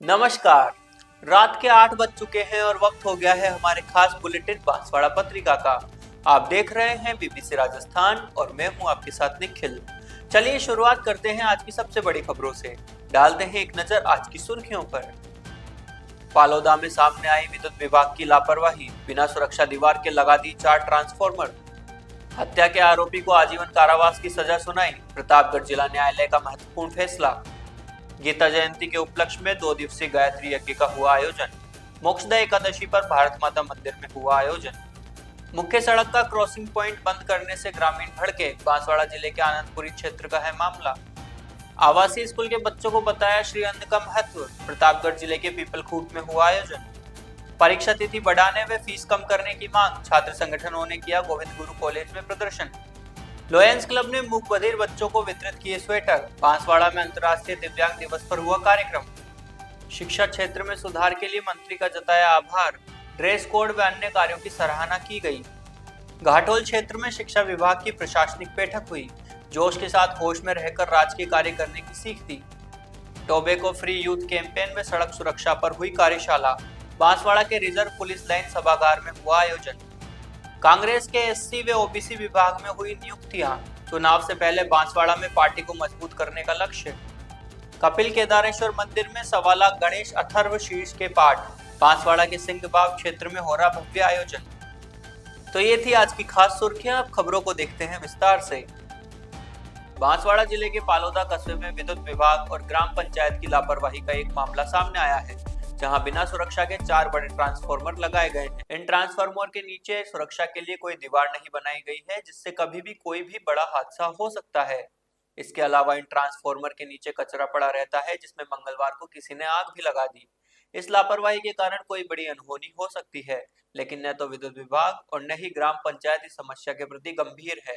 नमस्कार। रात के 8 बज चुके हैं और वक्त हो गया है हमारे खास बुलेटिन बांसवाड़ा पत्रिका का। आप देख रहे हैं बीबीसी राजस्थान और मैं हूं आपके साथ निखिल। चलिए शुरुआत करते हैं आज की सबसे बड़ी खबरों से। डालते हैं एक नजर आज की सुर्खियों पर। फालौदा में सामने आई विद्युत विभाग की लापरवाही, बिना सुरक्षा दीवार के लगा दी 4 ट्रांसफार्मर। हत्या के आरोपी को आजीवन कारावास की सजा सुनाई, प्रतापगढ़ जिला न्यायालय का महत्वपूर्ण फैसला। गीता जयंती के उपलक्ष्य में 2 दिवसीय गायत्री यज्ञ का हुआ आयोजन। मोक्षदा एकादशी पर भारत माता मंदिर में हुआ आयोजन। मुख्य सड़क का क्रॉसिंग पॉइंट बंद करने से ग्रामीण भड़के, बांसवाड़ा जिले के आनंदपुरी क्षेत्र का है मामला। आवासीय स्कूल के बच्चों को बताया श्री अन्न का महत्व, प्रतापगढ़ जिले के पीपलखूट में हुआ आयोजन। परीक्षा तिथि बढ़ाने व फीस कम करने की मांग, छात्र संगठनों ने किया गोविंद गुरु कॉलेज में प्रदर्शन। लॉयंस क्लब ने मूक बधिर बच्चों को वितरित किए स्वेटर। बांसवाड़ा में अंतर्राष्ट्रीय दिव्यांग दिवस पर हुआ कार्यक्रम। शिक्षा क्षेत्र में सुधार के लिए मंत्री का जताया आभार, ड्रेस कोड व अन्य कार्यों की सराहना की गई। घाटोल क्षेत्र में शिक्षा विभाग की प्रशासनिक बैठक हुई, जोश के साथ होश में रहकर राजकीय कार्य करने की सीख दी। टोबैको फ्री यूथ कैंपेन में सड़क सुरक्षा पर हुई कार्यशाला। बांसवाड़ा के रिजर्व पुलिस लाइन सभागार में हुआ आयोजन। कांग्रेस के एससी व ओबीसी विभाग में हुई नियुक्तियां, चुनाव से पहले बांसवाड़ा में पार्टी को मजबूत करने का लक्ष्य। कपिल केदारेश्वर मंदिर में 1.25 लाख गणेश अथर्व शीर्ष के पाठ। बांसवाड़ा के सिंहबाग क्षेत्र में हो रहा भव्य आयोजन। तो ये थी आज की खास सुर्खियां। अब खबरों को देखते हैं विस्तार से। बांसवाड़ा जिले के पालोदा कस्बे में विद्युत विभाग और ग्राम पंचायत की लापरवाही का एक मामला सामने आया है, जहां बिना सुरक्षा के 4 बड़े ट्रांसफार्मर लगाए गए हैं। इन ट्रांसफार्मर के नीचे सुरक्षा के लिए कोई दीवार नहीं बनाई गई है, जिससे कभी भी कोई भी बड़ा हादसा हो सकता है। इसके अलावा इन ट्रांसफार्मर के नीचे कचरा पड़ा रहता है, जिसमें मंगलवार को किसी ने आग भी लगा दी। इस लापरवाही के कारण कोई बड़ी अनहोनी हो सकती है, लेकिन न तो विद्युत विभाग और न ही ग्राम पंचायत इस समस्या के प्रति गंभीर है।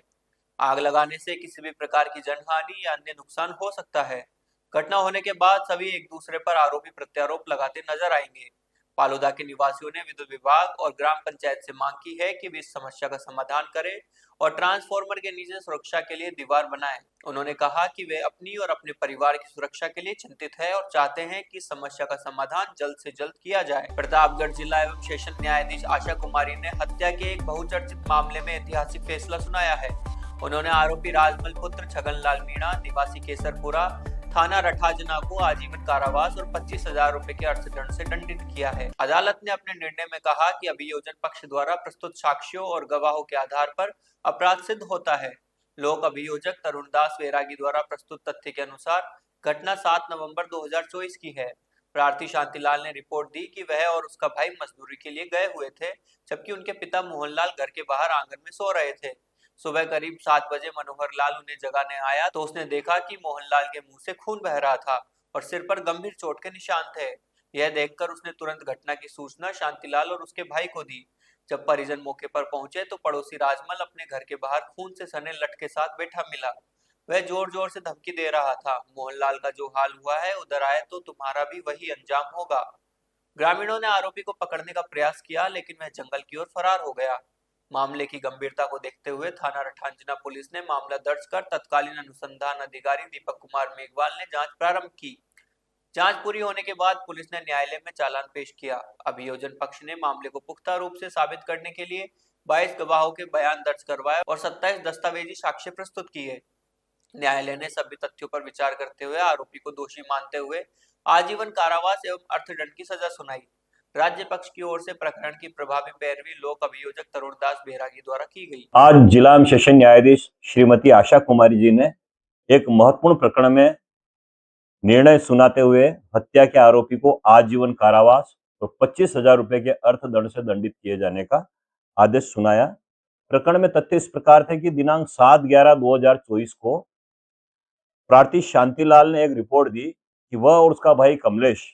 आग लगाने से किसी भी प्रकार की जनहानि या अन्य नुकसान हो सकता है। घटना होने के बाद सभी एक दूसरे पर आरोपी प्रत्यारोप लगाते नजर आएंगे। पालोदा के निवासियों ने विद्युत विभाग और ग्राम पंचायत से मांग की है कि वे इस समस्या का समाधान करें और ट्रांसफार्मर के नीचे सुरक्षा के लिए दीवार बनाएं। उन्होंने कहा कि वे अपनी और अपने परिवार की सुरक्षा के लिए चिंतित है और चाहते हैं कि समस्या का समाधान जल्द से जल्द किया जाए। प्रतापगढ़ जिला एवं सेशन न्यायाधीश आशा कुमारी ने हत्या के एक बहुचर्चित मामले में ऐतिहासिक फैसला सुनाया है। उन्होंने आरोपी राजमल पुत्र छगनलाल मीणा निवासी केसरपुरा थाना रठाजना को आजीवन कारावास और 25,000 रुपए के अर्थदंड से दंडित किया है। अदालत ने अपने निर्णय में कहा कि अभियोजन पक्ष द्वारा प्रस्तुत साक्ष्यों और गवाहों के आधार पर अपराध सिद्ध होता है। लोक अभियोजक तरुणदास वैरागी द्वारा प्रस्तुत तथ्य के अनुसार घटना 7 नवंबर 2024 की है। प्रार्थी शांतिलाल ने रिपोर्ट दी कि वह और उसका भाई मजदूरी के लिए गए हुए थे, जबकि उनके पिता मोहनलाल घर के बाहर आंगन में सो रहे थे। सुबह करीब 7 बजे मनोहर लाल उन्हें जगाने आया तो उसने देखा कि मोहनलाल के मुंह से खून बह रहा था और सिर पर गंभीर चोट के निशान थे। यह देखकर उसने तुरंत घटना की सूचना शांतिलाल और उसके भाई को दी। जब परिजन मौके पर पहुंचे तो पड़ोसी राजमल अपने घर के बाहर खून से सने लट के साथ बैठा मिला। वह जोर जोर से धमकी दे रहा था, मोहनलाल का जो हाल हुआ है उधर आए तो तुम्हारा भी वही अंजाम होगा। ग्रामीणों ने आरोपी को पकड़ने का प्रयास किया, लेकिन वह जंगल की ओर फरार हो गया। मामले की गंभीरता को देखते हुए थाना रठांजना पुलिस ने मामला दर्ज कर तत्कालीन अनुसंधान अधिकारी दीपक कुमार मेघवाल ने जांच प्रारंभ की। जांच पूरी होने के बाद पुलिस ने न्यायालय में चालान पेश किया। अभियोजन पक्ष ने मामले को पुख्ता रूप से साबित करने के लिए 22 गवाहों के बयान दर्ज करवाए और 27 दस्तावेजी साक्ष्य प्रस्तुत किए। न्यायालय ने सभी तथ्यों पर विचार करते हुए आरोपी को दोषी मानते हुए आजीवन कारावास एवं अर्थदंड की सजा सुनाई। राज्य पक्ष की ओर से प्रकरण की प्रभावी पैरवी लोक अभियोजक तरुणदास बैरागी द्वारा की गई। आज जिला एवं सेशन न्यायाधीश श्रीमती आशा कुमारी जी ने एक महत्वपूर्ण प्रकरण में निर्णय सुनाते हुए हत्या के आरोपी को आजीवन कारावास और 25,000 रुपए के अर्थदंड से दंडित किए जाने का आदेश सुनाया। प्रकरण में तथ्य इस प्रकार थे कि दिनांक 7/11/2024 को प्रार्थी शांतिलाल ने एक रिपोर्ट दी कि वह और उसका भाई कमलेश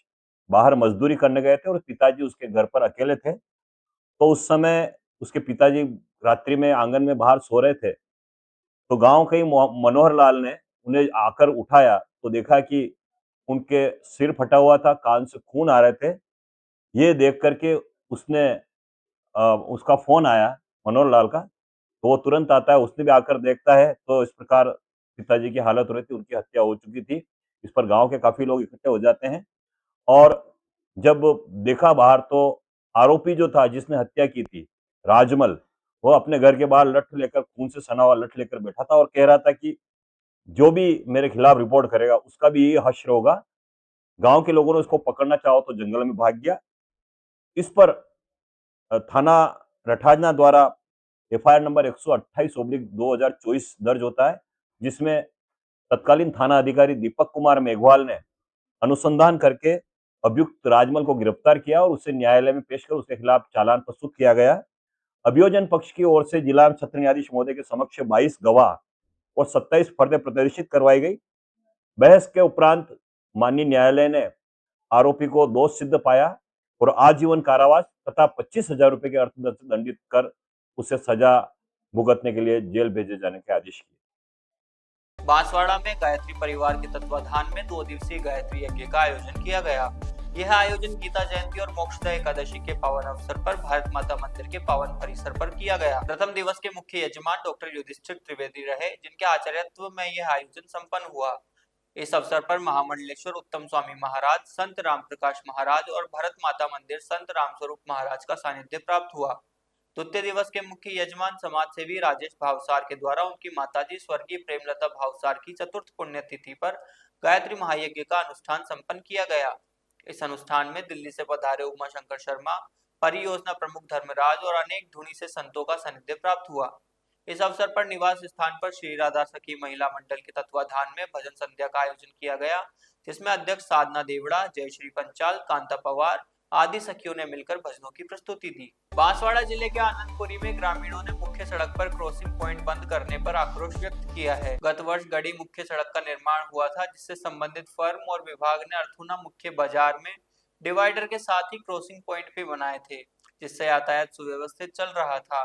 बाहर मजदूरी करने गए थे और पिताजी उसके घर पर अकेले थे। तो उस समय उसके पिताजी रात्रि में आंगन में बाहर सो रहे थे। तो गांव के मनोहर लाल ने उन्हें आकर उठाया तो देखा कि उनके सिर फटा हुआ था, कान से खून आ रहे थे। ये देख करके उसने उसका फोन आया मनोहर लाल का, तो वो तुरंत आता है। उसने भी आकर देखता है तो इस प्रकार पिताजी की हालत हो रही थी, उनकी हत्या हो चुकी थी। इस पर गांव के काफी लोग इकट्ठे हो जाते हैं और जब देखा बाहर तो आरोपी जो था जिसने हत्या की थी, राजमल, वो अपने घर के बाहर लठ लेकर, खून से सना हुआ लठ लेकर बैठा था और कह रहा था कि जो भी मेरे खिलाफ रिपोर्ट करेगा उसका भी यही हश्र होगा। गांव के लोगों ने उसको पकड़ना चाहा तो जंगल में भाग गया। इस पर थाना रठाजना द्वारा एफआईआर नंबर 128/2024 दर्ज होता है, जिसमें तत्कालीन थाना अधिकारी दीपक कुमार मेघवाल ने अनुसंधान करके अभियुक्त राजमल को गिरफ्तार किया और उसे न्यायालय में पेश कर उसके खिलाफ चालान प्रस्तुत किया गया। अभियोजन पक्ष की ओर से जिला सत्र न्यायाधीश महोदय के समक्ष 22 गवाह और 27 फर्दें प्रदर्शित करवाई गई। बहस के उपरांत माननीय न्यायालय ने आरोपी को दोष सिद्ध पाया और आजीवन कारावास तथा 25,000 रुपए के अर्थदंड से दंडित कर उसे सजा भुगतने के लिए जेल भेजे जाने के आदेश किए। बांसवाड़ा में गायत्री परिवार के तत्वाधान में 2 दिवसीय गायत्री यज्ञ का आयोजन किया गया। यह आयोजन गीता जयंती और मोक्षदा एकादशी के पावन अवसर पर भारत माता मंदिर के पावन परिसर पर किया गया। प्रथम दिवस के मुख्य यजमान डॉक्टर युधिष्ठिर त्रिवेदी रहे, जिनके आचार्यत्व में यह आयोजन संपन्न हुआ। इस अवसर पर महामंडलेश्वर उत्तम स्वामी महाराज, संत राम प्रकाश महाराज और भारत माता मंदिर संत रामस्वरूप महाराज का सानिध्य प्राप्त हुआ। द्वितीय दिवस के मुख्य यजमान समाज सेवी राजेश भावसार के द्वारा उनकी माताजी स्वर्गीय प्रेमलता भावसार की चतुर्थ पुण्यतिथि पर गायत्री महायज्ञ का अनुष्ठान संपन्न किया गया। इस अनुष्ठान में दिल्ली से पधारे उमा शंकर शर्मा, परियोजना प्रमुख धर्मराज और अनेक धुनी से संतों का सानिध्य प्राप्त हुआ। इस अवसर पर निवास स्थान पर श्री राधा सखी महिला मंडल के तत्वाधान में भजन संध्या का आयोजन किया गया, जिसमें अध्यक्ष साधना देवड़ा, जयश्री पंचाल, कांता पवार आदि सखियों ने मिलकर भजनों की प्रस्तुति दी। बांसवाड़ा जिले के आनंदपुरी में ग्रामीणों ने मुख्य सड़क पर क्रॉसिंग पॉइंट बंद करने पर आक्रोश व्यक्त किया है। गत वर्ष गढ़ी मुख्य सड़क का निर्माण हुआ था, जिससे संबंधित फर्म और विभाग ने अर्थुना मुख्य बाजार में डिवाइडर के साथ ही क्रॉसिंग पॉइंट भी बनाए थे, जिससे यातायात सुव्यवस्थित चल रहा था।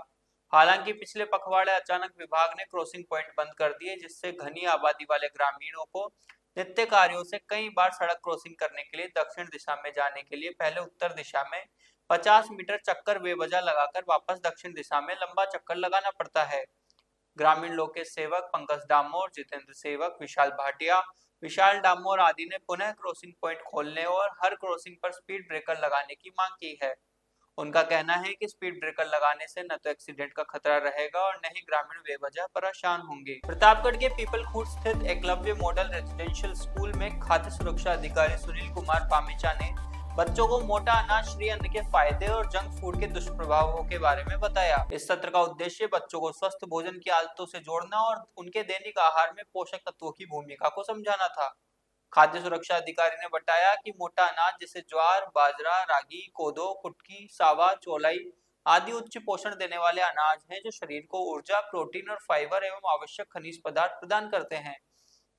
हालांकि पिछले पखवाड़े अचानक विभाग ने क्रॉसिंग पॉइंट बंद कर दिए, जिससे घनी आबादी वाले ग्रामीणों को नित्य कार्यों से कई बार सड़क क्रॉसिंग करने के लिए दक्षिण दिशा में जाने के लिए पहले उत्तर दिशा में 50 मीटर चक्कर बेवजह लगाकर वापस दक्षिण दिशा में लंबा चक्कर लगाना पड़ता है। ग्रामीण लोकेश सेवक पंकज डामोर, जितेंद्र सेवक, विशाल भाटिया, विशाल डामोर आदि ने पुनः क्रॉसिंग पॉइंट खोलने और हर क्रॉसिंग पर स्पीड ब्रेकर लगाने की मांग की है। उनका कहना है कि स्पीड ब्रेकर लगाने से न तो एक्सीडेंट का खतरा रहेगा और न ही ग्रामीण बेवजह परेशान होंगे। प्रतापगढ़ के पीपल खूट स्थित एकलव्य मॉडल रेजिडेंशियल स्कूल में खाद्य सुरक्षा अधिकारी सुनील कुमार पामेचा ने बच्चों को मोटा अनाज श्री अन्न के फायदे और जंक फूड के दुष्प्रभावों के बारे में बताया। इस सत्र का उद्देश्य बच्चों को स्वस्थ भोजन की आदतों से जोड़ना और उनके दैनिक आहार में पोषक तत्वों की भूमिका को समझाना था। खाद्य सुरक्षा अधिकारी ने बताया कि मोटा अनाज जैसे ज्वार, बाजरा, रागी, कोदो, कुटकी, सावा, चौलाई आदि उच्च पोषण देने वाले अनाज हैं, जो शरीर को ऊर्जा, प्रोटीन और फाइबर एवं आवश्यक खनिज पदार्थ प्रदान करते हैं।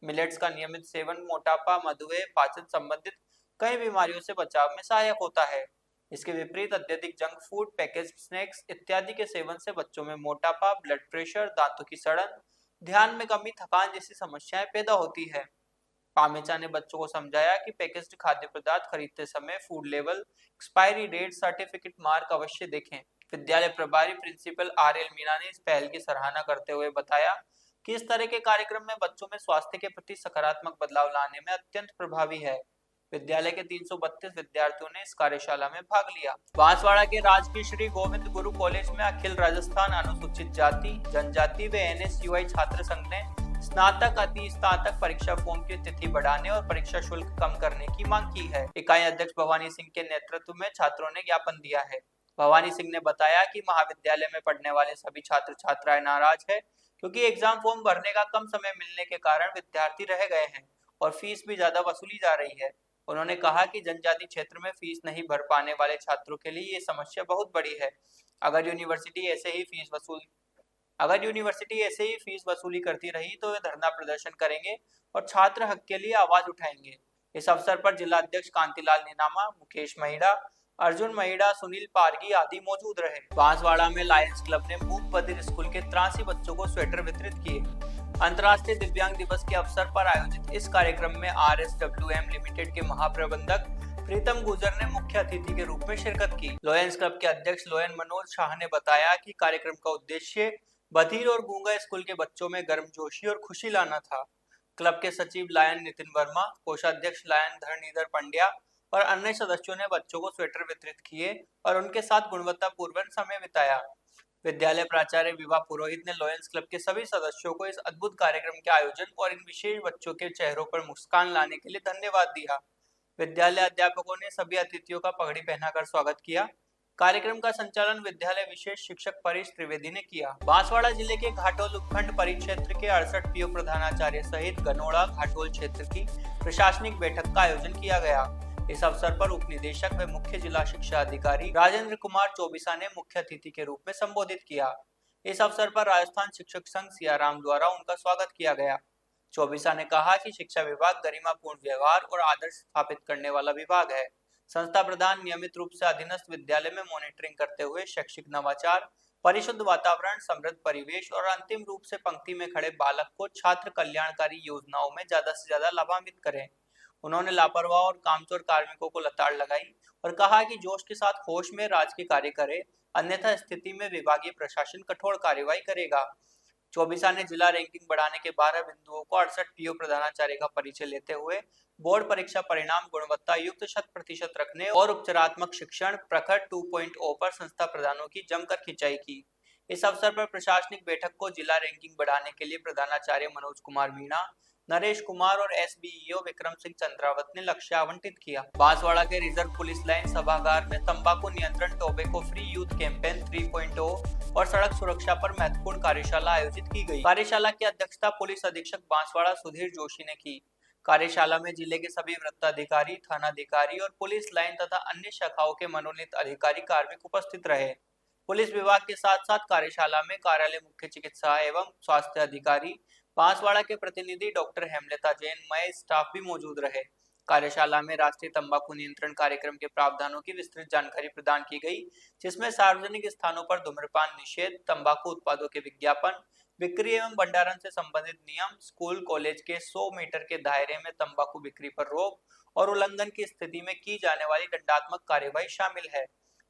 मिलेट्स का नियमित सेवन मोटापा, मधुमेह, पाचन संबंधित कई बीमारियों से बचाव में सहायक होता है। इसके विपरीत अत्यधिक जंक फूड, पैकेज्ड स्नैक्स इत्यादि के सेवन से बच्चों में मोटापा, ब्लड प्रेशर, दांतों की सड़न, ध्यान में कमी, थकान जैसी समस्याएं पैदा होती है। पामेचा ने बच्चों को समझाया कि पैकेज्ड खाद्य पदार्थ खरीदते समय फूड लेवल, एक्सपायरी डेट, सर्टिफिकेट मार्क अवश्य देखें। विद्यालय प्रभारी प्रिंसिपल आर एल मीना ने इस पहल की सराहना करते हुए बताया कि इस तरह के कार्यक्रम में बच्चों में स्वास्थ्य के प्रति सकारात्मक बदलाव लाने में अत्यंत प्रभावी है। विद्यालय के 332 विद्यार्थियों ने इस कार्यशाला में भाग लिया। बांसवाड़ा के राजकीय श्री गोविंद गुरु कॉलेज में अखिल राजस्थान अनुसूचित जाति, जनजाति व NSUI छात्र संघ ने स्नातक अति स्नातक परीक्षा फॉर्म की तिथि बढ़ाने और परीक्षा शुल्क कम करने की मांग की है। इकाई अध्यक्ष भवानी सिंह के नेतृत्व में छात्रों ने ज्ञापन दिया है। भवानी सिंह ने बताया कि महाविद्यालय में पढ़ने वाले सभी छात्र छात्राएं नाराज है, क्योंकि एग्जाम फॉर्म भरने का कम समय मिलने के कारण विद्यार्थी रह गए हैं और फीस भी ज्यादा वसूली जा रही है। उन्होंने कहा कि जनजाति क्षेत्र में फीस नहीं भर पाने वाले छात्रों के लिए ये समस्या बहुत बड़ी है। अगर यूनिवर्सिटी ऐसे ही फीस वसूली करती रही तो वे धरना प्रदर्शन करेंगे और छात्र हक के लिए आवाज उठाएंगे। इस अवसर पर जिला अध्यक्ष कांतिलाल नीनामा, मुकेश महिड़ा, अर्जुन महिड़ा, सुनील पारगी आदि मौजूद रहे। बांसवाड़ा में लायंस क्लब ने मूक बधिर स्कूल के 83 बच्चों को स्वेटर वितरित किए। अंतर्राष्ट्रीय दिव्यांग दिवस के अवसर पर आयोजित इस कार्यक्रम में RSWM लिमिटेड के महाप्रबंधक प्रीतम गुजर ने मुख्य अतिथि के रूप में शिरकत की। लॉयंस क्लब के अध्यक्ष लोयन मनोज शाह ने बताया कि कार्यक्रम का उद्देश्य बधिर और गूंगा स्कूल के बच्चों में गर्मजोशी और खुशी लाना था। क्लब के सचिव लायन नितिन वर्मा, कोषाध्यक्ष लायन धरणीधर पंड्या, और अन्य सदस्यों ने बच्चों को स्वेटर वितरित किए और उनके साथ गुणवत्तापूर्ण समय बिताया। विद्यालय प्राचार्य विभा पुरोहित ने लॉयंस क्लब के सभी सदस्यों को इस अद्भुत कार्यक्रम के आयोजन और इन विशेष बच्चों के चेहरों पर मुस्कान लाने के लिए धन्यवाद दिया। विद्यालय अध्यापकों ने सभी अतिथियों का पगड़ी पहनाकर स्वागत किया। कार्यक्रम का संचालन विद्यालय विशेष शिक्षक परेश त्रिवेदी ने किया। बांसवाड़ा जिले के घाटोल उपखंड परिक्षेत्र के 68 पीओ प्रधानाचार्य सहित गनोड़ा घाटोल क्षेत्र की प्रशासनिक बैठक का आयोजन किया गया। इस अवसर पर उप निदेशक व मुख्य जिला शिक्षा अधिकारी राजेंद्र कुमार चौबीसा ने मुख्य अतिथि के रूप में संबोधित किया। इस अवसर पर राजस्थान शिक्षक संघ सियाराम द्वारा उनका स्वागत किया गया। चौबीसा ने कहा कि शिक्षा विभाग गरिमापूर्ण व्यवहार और आदर्श स्थापित करने वाला विभाग है। संस्था प्रधान नियमित रूप से अधीनस्थ विद्यालय में मॉनिटरिंग करते हुए शैक्षिक नवाचार, परिशुद्ध वातावरण, समृद्ध परिवेश और अंतिम रूप से पंक्ति में खड़े बालक को छात्र कल्याणकारी योजनाओं में ज्यादा से ज्यादा लाभान्वित करें। उन्होंने लापरवाह और कामचोर कार्मिकों को लताड़ लगाई और कहा कि जोश के साथ होश में राज के कार्य करे, अन्यथा स्थिति में विभागीय प्रशासन कठोर कार्यवाही करेगा। चौबीसा ने जिला रैंकिंग बढ़ाने के 12 बिंदुओं को 68 पीओ प्रधानाचार्य का परिचय लेते हुए बोर्ड परीक्षा परिणाम गुणवत्ता युक्त 100% रखने और उपचारात्मक शिक्षण प्रखर 2.0 पर संस्था प्रधानों की जमकर खिंचाई की। इस अवसर पर प्रशासनिक बैठक को जिला रैंकिंग बढ़ाने के लिए प्रधानाचार्य मनोज कुमार मीणा, नरेश कुमार और एसबीईओ विक्रम सिंह चंद्रावत ने लक्ष्य आवंटित किया। बांसवाड़ा के रिजर्व पुलिस लाइन सभागार में तंबाकू नियंत्रण टोबैको फ्री यूथ कैंपेन 3.0 और सड़क सुरक्षा पर महत्वपूर्ण कार्यशाला आयोजित की गई। कार्यशाला की अध्यक्षता पुलिस अधीक्षक बांसवाड़ा सुधीर जोशी ने की। कार्यशाला में जिले के सभी वृत्ताधिकारी, थानाधिकारी और पुलिस लाइन तथा अन्य शाखाओं के मनोनीत अधिकारी कार्मिक उपस्थित रहे। पुलिस विभाग के साथ साथ कार्यशाला में कार्यालय मुख्य चिकित्सा एवं स्वास्थ्य अधिकारी, बांसवाड़ा के प्रतिनिधि डॉक्टर हेमलता जैन, मय स्टाफ भी मौजूद रहे। कार्यशाला में राष्ट्रीय तंबाकू नियंत्रण कार्यक्रम के प्रावधानों की विस्तृत जानकारी प्रदान की गई, जिसमें सार्वजनिक स्थानों पर धूम्रपान निषेध, तंबाकू उत्पादों के विज्ञापन, बिक्री एवं भंडारण से संबंधित नियम, स्कूल कॉलेज के 100 मीटर के दायरे में तंबाकू बिक्री पर रोक और उल्लंघन की स्थिति में की जाने वाली दंडात्मक कार्यवाही शामिल है।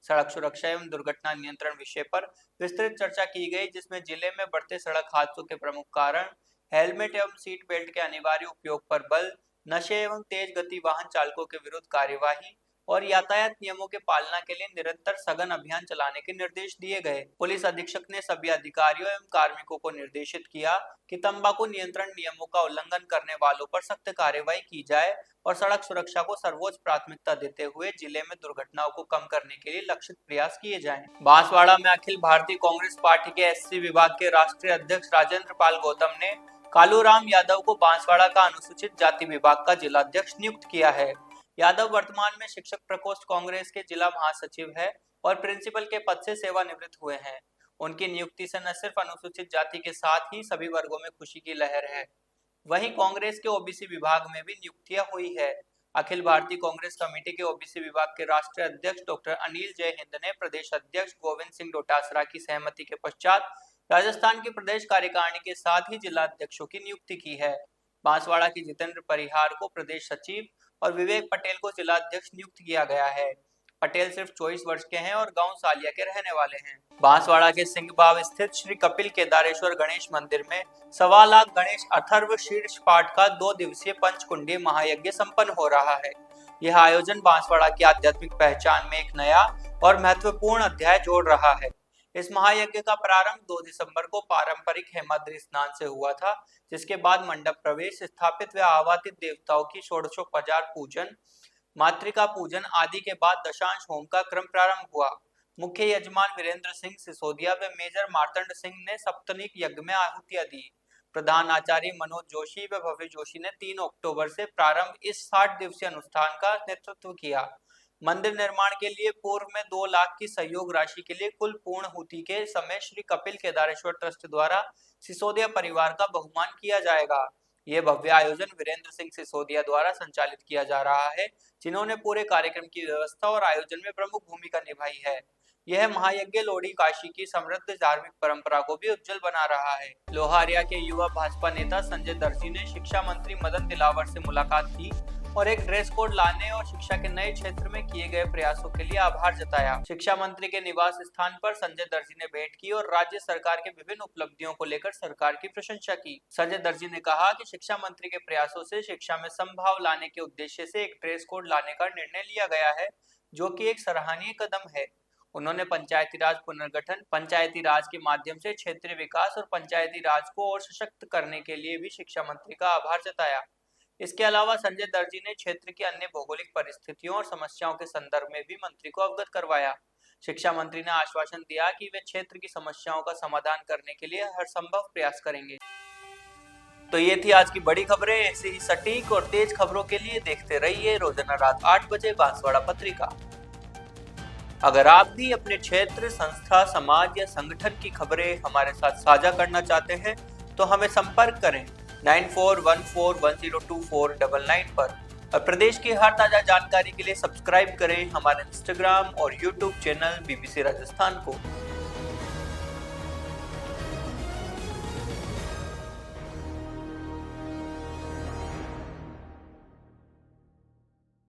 सड़क सुरक्षा एवं दुर्घटना नियंत्रण विषय पर विस्तृत चर्चा की गई, जिसमें जिले में बढ़ते सड़क हादसों के प्रमुख कारण, हेलमेट एवं सीट बेल्ट के अनिवार्य उपयोग पर बल, नशे एवं तेज गति वाहन चालकों के विरुद्ध कार्यवाही और यातायात नियमों के पालना के लिए निरंतर सघन अभियान चलाने के निर्देश दिए गए। पुलिस अधीक्षक ने सभी अधिकारियों एवं कार्मिकों को निर्देशित किया कि तंबाकू नियंत्रण नियमों का उल्लंघन करने वालों पर सख्त कार्रवाई की जाए और सड़क सुरक्षा को सर्वोच्च प्राथमिकता देते हुए जिले में दुर्घटनाओं को कम करने के लिए लक्षित प्रयास किए जाएं। बांसवाड़ा में अखिल भारतीय कांग्रेस पार्टी के एससी विभाग के राष्ट्रीय अध्यक्ष राजेंद्र पाल गौतम ने कालूराम यादव को बांसवाड़ा का अनुसूचित जाति विभाग का जिलाध्यक्ष नियुक्त किया है। यादव वर्तमान में शिक्षक प्रकोष्ठ कांग्रेस के जिला महासचिव है और प्रिंसिपल के पद से सेवानिवृत्त हुए हैं। उनकी नियुक्ति से न सिर्फ अनुसूचित जाति के साथ ही सभी वर्गों में खुशी की लहर है, वहीं कांग्रेस के ओबीसी विभाग में भी नियुक्तियां हुई है। अखिल भारतीय कांग्रेस कमेटी के ओबीसी विभाग के राष्ट्रीय अध्यक्ष डॉक्टर अनिल जय हिंद ने प्रदेश अध्यक्ष गोविंद सिंह डोटासरा की सहमति के पश्चात राजस्थान की प्रदेश कार्यकारिणी के साथ ही जिला अध्यक्षों की नियुक्ति की है। बांसवाड़ा की जितेंद्र परिहार को प्रदेश सचिव और विवेक पटेल को जिला अध्यक्ष नियुक्त किया गया है। पटेल सिर्फ 24 वर्ष के हैं और गांव सालिया के रहने वाले हैं। बांसवाड़ा के सिंहबाव स्थित श्री कपिल केदारेश्वर गणेश मंदिर में 1.25 लाख गणेश अथर्व शीर्ष पाठ का 2 दिवसीय पंचकुंडीय महायज्ञ संपन्न हो रहा है। यह आयोजन बांसवाड़ा की आध्यात्मिक पहचान में एक नया और महत्वपूर्ण अध्याय जोड़ रहा है। इस महायज्ञ का प्रारंभ 2 दिसंबर को पारंपरिक हेमाद्रि स्नान से हुआ था, जिसके बाद मंडप प्रवेश, स्थापित व आवातित देवताओं की षोडशोपचार पूजन, मातृका पूजन आदि के बाद दशांश होम का क्रम प्रारंभ हुआ। मुख्य यजमान वीरेंद्र सिंह सिसोदिया व मेजर मार्तंड सिंह ने सप्तनिक यज्ञ में आहुतियां दी। प्रधान आचार्य मनोज जोशी व भव्य जोशी ने 3 अक्टूबर से प्रारंभ इस 60 दिवसीय अनुष्ठान का नेतृत्व किया। मंदिर निर्माण के लिए पूर्व में 2 लाख की सहयोग राशि के लिए कुल पूर्णाहुति के समय श्री कपिल केदारेश्वर ट्रस्ट द्वारा सिसोदिया परिवार का बहुमान किया जाएगा। यह भव्य आयोजन वीरेंद्र सिंह सिसोदिया द्वारा संचालित किया जा रहा है, जिन्होंने पूरे कार्यक्रम की व्यवस्था और आयोजन में प्रमुख भूमिका निभाई है। यह महायज्ञ लोडी काशी की समृद्ध धार्मिक परंपरा को भी उज्जवल बना रहा है। लोहारिया के युवा भाजपा नेता संजय दर्जी ने शिक्षा मंत्री मदन दिलावर से मुलाकात की और एक ड्रेस कोड लाने और शिक्षा के नए क्षेत्र में किए गए प्रयासों के लिए आभार जताया। शिक्षा मंत्री के निवास स्थान पर संजय दर्जी ने भेंट की और राज्य सरकार के विभिन्न उपलब्धियों को लेकर सरकार की प्रशंसा की। संजय दर्जी ने कहा कि शिक्षा मंत्री के प्रयासों से शिक्षा में समभाव लाने के उद्देश्य से एक ड्रेस कोड लाने का निर्णय लिया गया है, जो कि एक सराहनीय कदम है। उन्होंने पंचायती राज पुनर्गठन, पंचायती राज के माध्यम से क्षेत्रीय विकास और पंचायती राज को और सशक्त करने के लिए भी शिक्षा मंत्री का आभार जताया। इसके अलावा संजय दर्जी ने क्षेत्र की अन्य भौगोलिक परिस्थितियों और समस्याओं के संदर्भ में भी मंत्री को अवगत करवाया। शिक्षा मंत्री ने आश्वासन दिया कि वे क्षेत्र की समस्याओं का समाधान करने के लिए हर संभव प्रयास करेंगे। तो ये थी आज की बड़ी खबरें। ऐसी ही सटीक और तेज खबरों के लिए देखते रहिए रोजाना रात 8 बजे बांसवाड़ा पत्रिका। अगर आप भी अपने क्षेत्र, संस्था, समाज या संगठन की खबरें हमारे साथ साझा करना चाहते हैं तो हमें संपर्क करें 9414102499 पर। और प्रदेश की हर ताजा जानकारी के लिए सब्सक्राइब करें हमारे इंस्टाग्राम और यूट्यूब चैनल बीबीसी राजस्थान को।